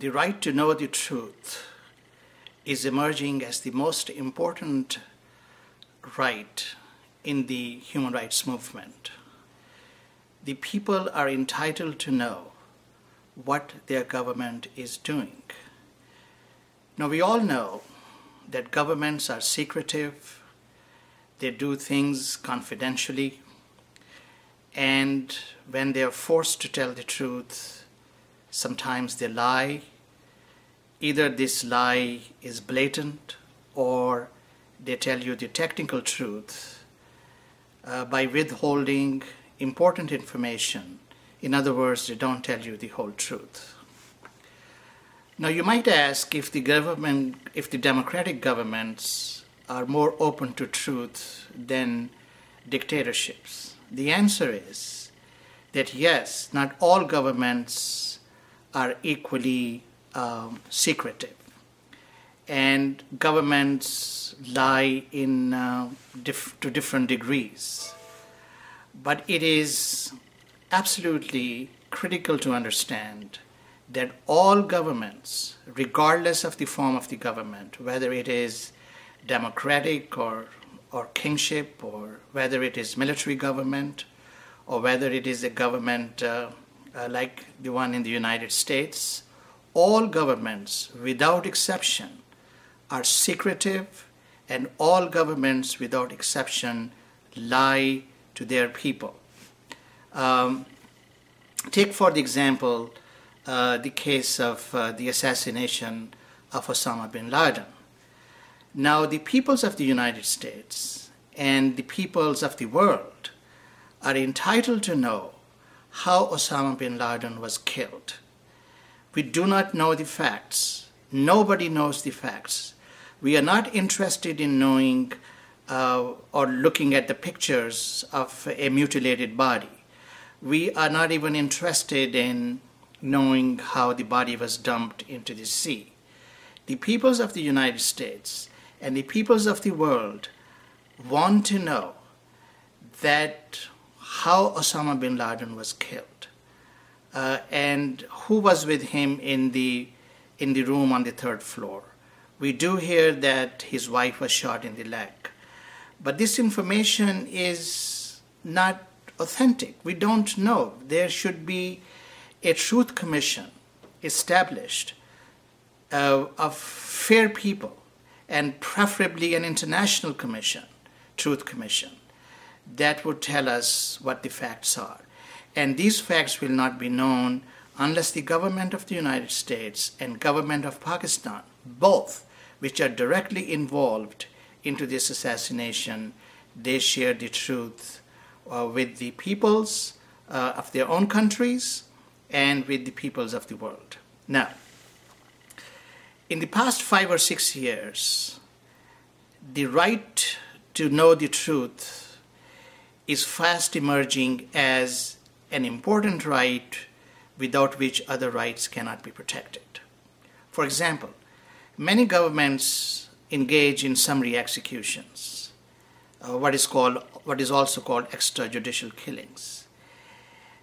The right to know the truth is emerging as the most important right in the human rights movement. The people are entitled to know what their government is doing. Now, we all know that governments are secretive, they do things confidentially, and when they are forced to tell the truth, sometimes they lie. Either this lie is blatant or they tell you the technical truth by withholding important information. In other words, they don't tell you the whole truth. Now, you might ask if the democratic governments are more open to truth than dictatorships. The answer is that yes, not all governments are equally secretive, and governments lie to different degrees. But it is absolutely critical to understand that all governments, regardless of the form of the government, whether it is democratic or kingship, or whether it is military government, or whether it is a government like the one in the United States, all governments, without exception, are secretive, and all governments, without exception, lie to their people. Take, for the example, the case of the assassination of Osama bin Laden. Now, the peoples of the United States and the peoples of the world are entitled to know how Osama bin Laden was killed. We do not know the facts. Nobody knows the facts. We are not interested in knowing or looking at the pictures of a mutilated body. We are not even interested in knowing how the body was dumped into the sea. The peoples of the United States and the peoples of the world want to know that how Osama bin Laden was killed and who was with him in the room on the third floor. We do hear that his wife was shot in the leg, but this information is not authentic. We don't know. There should be a truth commission established of fair people, and preferably an international commission, truth commission, that would tell us what the facts are. And these facts will not be known unless the government of the United States and government of Pakistan, both which are directly involved into this assassination, they share the truth with the peoples of their own countries and with the peoples of the world. Now, in the past 5 or 6 years, the right to know the truth is fast emerging as an important right without which other rights cannot be protected. For example, many governments engage in summary executions, what is also called extrajudicial killings.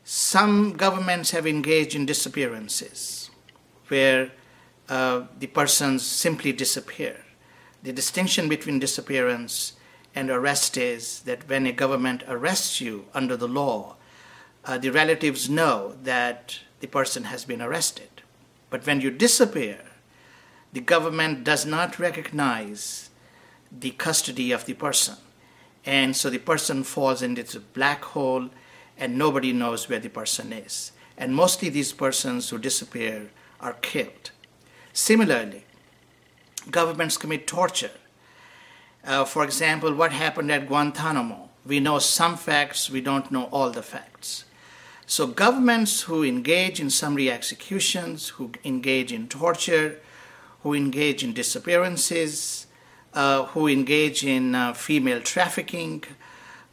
Some governments have engaged in disappearances, where the persons simply disappear. The distinction between disappearance and arrest is that when a government arrests you under the law, the relatives know that the person has been arrested. But when you disappear, the government does not recognize the custody of the person. And so the person falls into this black hole and nobody knows where the person is. And mostly these persons who disappear are killed. Similarly, governments commit torture. For example, what happened at Guantanamo? We know some facts, we don't know all the facts. So governments who engage in summary executions, who engage in torture, who engage in disappearances, who engage in female trafficking,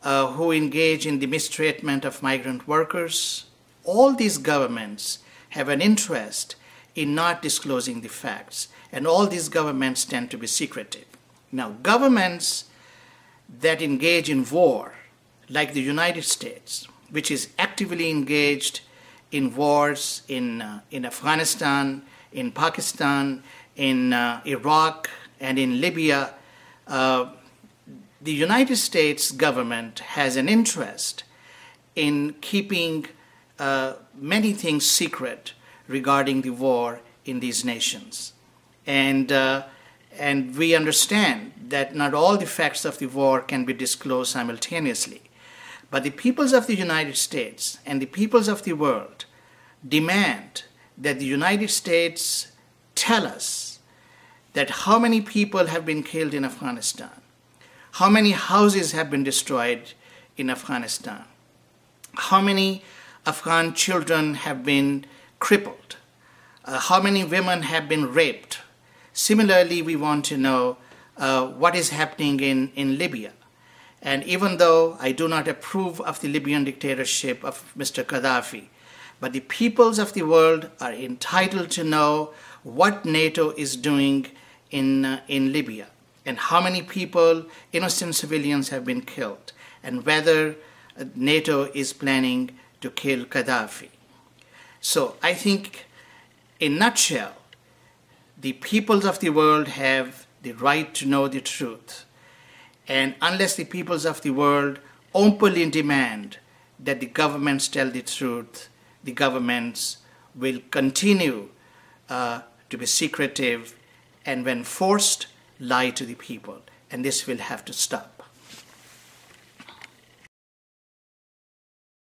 who engage in the mistreatment of migrant workers, all these governments have an interest in not disclosing the facts, and all these governments tend to be secretive. Now, governments that engage in war, like the United States, which is actively engaged in wars in Afghanistan, in Pakistan, in Iraq, and in Libya, the United States government has an interest in keeping many things secret regarding the war in these nations. And we understand that not all the facts of the war can be disclosed simultaneously. But the peoples of the United States and the peoples of the world demand that the United States tell us that how many people have been killed in Afghanistan, how many houses have been destroyed in Afghanistan, how many Afghan children have been crippled, how many women have been raped. Similarly, we want to know what is happening in Libya. And even though I do not approve of the Libyan dictatorship of Mr. Gaddafi, but the peoples of the world are entitled to know what NATO is doing in Libya, and how many people, innocent civilians, have been killed, and whether NATO is planning to kill Gaddafi. So I think, in a nutshell, the peoples of the world have the right to know the truth. And unless the peoples of the world openly demand that the governments tell the truth, the governments will continue to be secretive and, when forced, lie to the people. And this will have to stop.